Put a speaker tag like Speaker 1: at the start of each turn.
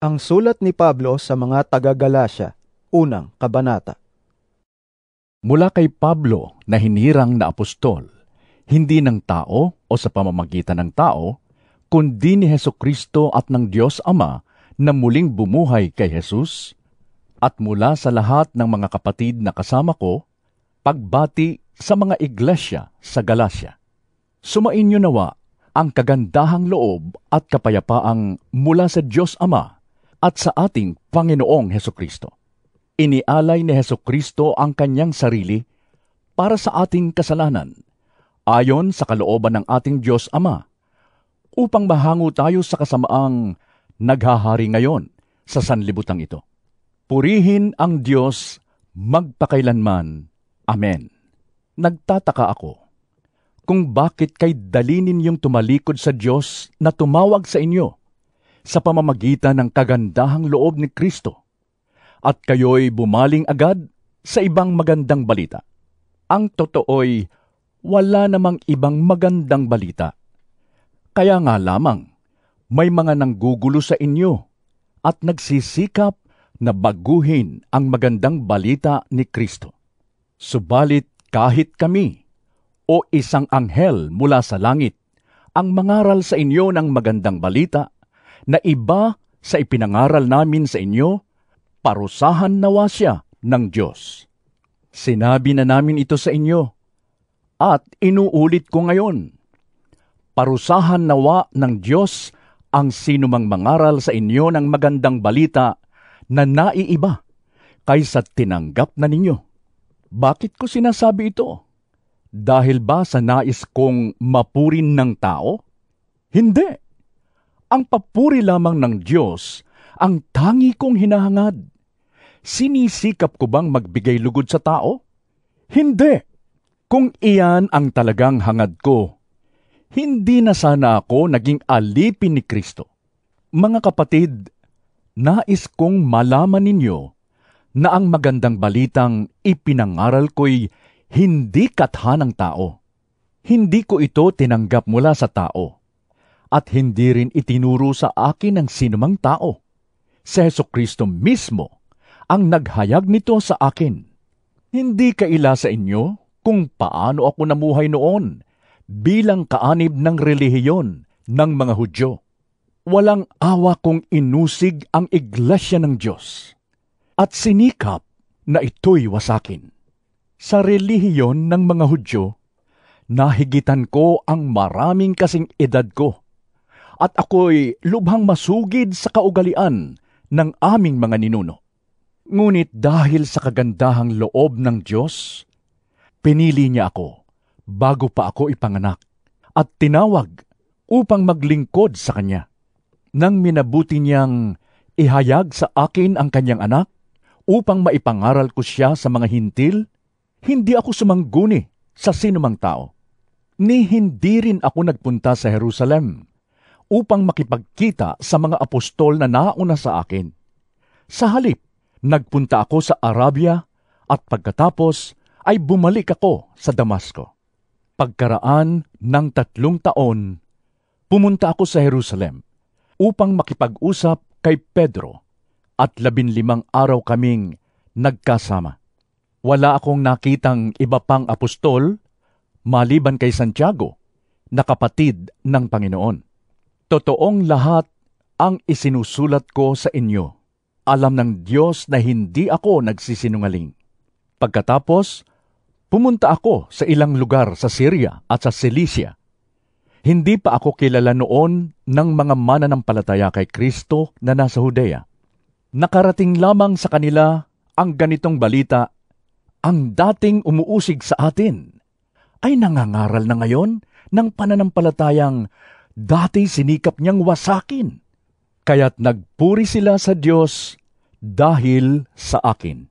Speaker 1: Ang sulat ni Pablo sa mga taga-Galasya, unang kabanata.
Speaker 2: Mula kay Pablo na hinirang na apostol, hindi ng tao o sa pamamagitan ng tao, kundi ni Hesukristo at ng Diyos Ama na muling bumuhay kay Jesus, at mula sa lahat ng mga kapatid na kasama ko, pagbati sa mga iglesia sa Galasya. Sumainyo nawa ang kagandahang loob at kapayapaang mula sa Diyos Ama at sa ating Panginoong Hesukristo. Inialay ni Hesukristo ang kanyang sarili para sa ating kasalanan, ayon sa kalooban ng ating Diyos Ama, upang mahango tayo sa kasamaang naghahari ngayon sa sanlibutan ito. Purihin ang Diyos magpakailanman. Amen. Nagtataka ako kung bakit kay dali ninyong tumalikod sa Diyos na tumawag sa inyo sa pamamagitan ng kagandahang loob ni Kristo, at kayo'y bumaling agad sa ibang magandang balita. Ang totoo'y wala namang ibang magandang balita. Kaya nga lamang, may mga nanggugulo sa inyo at nagsisikap na baguhin ang magandang balita ni Kristo. Subalit kahit kami o isang anghel mula sa langit ang mangaral sa inyo ng magandang balita na iba sa ipinangaral namin sa inyo, parusahan nawa siya ng Diyos. Sinabi na namin ito sa inyo, at inuulit ko ngayon. Parusahan nawa ng Diyos ang sinumang mangaral sa inyo ng magandang balita na naiiba kaysa tinanggap na ninyo. Bakit ko sinasabi ito? Dahil ba sa nais kong mapurin ng tao? Hindi. Ang papuri lamang ng Diyos ang tangi kong hinahangad. Sinisikap ko bang magbigay lugod sa tao? Hindi. Kung iyan ang talagang hangad ko, hindi na sana ako naging alipin ni Kristo. Mga kapatid, nais kong malaman ninyo na ang magandang balitang ipinangaral ko'y hindi katha ng tao. Hindi ko ito tinanggap mula sa tao. At hindi rin itinuro sa akin ng sinumang tao. Si Hesukristo mismo ang naghayag nito sa akin. Hindi kaila sa inyo kung paano ako namuhay noon bilang kaanib ng relihiyon ng mga Hudyo. Walang awa kong inusig ang iglesia ng Diyos at sinikap na ito'y wasakin. Sa relihiyon ng mga Hudyo, nahigitan ko ang maraming kasing edad ko, at ako'y lubhang masugid sa kaugalian ng aming mga ninuno. Ngunit dahil sa kagandahang loob ng Diyos, pinili niya ako bago pa ako ipanganak at tinawag upang maglingkod sa Kanya. Nang minabuti niyang ihayag sa akin ang Kanyang anak upang maipangaral ko siya sa mga hintil, hindi ako sumangguni sa sinumang tao. Ni hindi rin ako nagpunta sa Jerusalem upang makipagkita sa mga apostol na nauna sa akin. Sa halip, nagpunta ako sa Arabia at pagkatapos ay bumalik ako sa Damasco. Pagkaraan ng 3 taon, pumunta ako sa Jerusalem upang makipag-usap kay Pedro at 15 araw kaming nagkasama. Wala akong nakitang iba pang apostol maliban kay Santiago na kapatid ng Panginoon. Totoong lahat ang isinusulat ko sa inyo. Alam ng Diyos na hindi ako nagsisinungaling. Pagkatapos, pumunta ako sa ilang lugar sa Syria at sa Cilicia. Hindi pa ako kilala noon ng mga mananampalataya kay Kristo na nasa Judea. Nakarating lamang sa kanila ang ganitong balita, ang dating umuusig sa atin ay nangangaral na ngayon ng pananampalatayang dati sinikap niyang wasakin. Kaya't nagpuri sila sa Diyos dahil sa akin.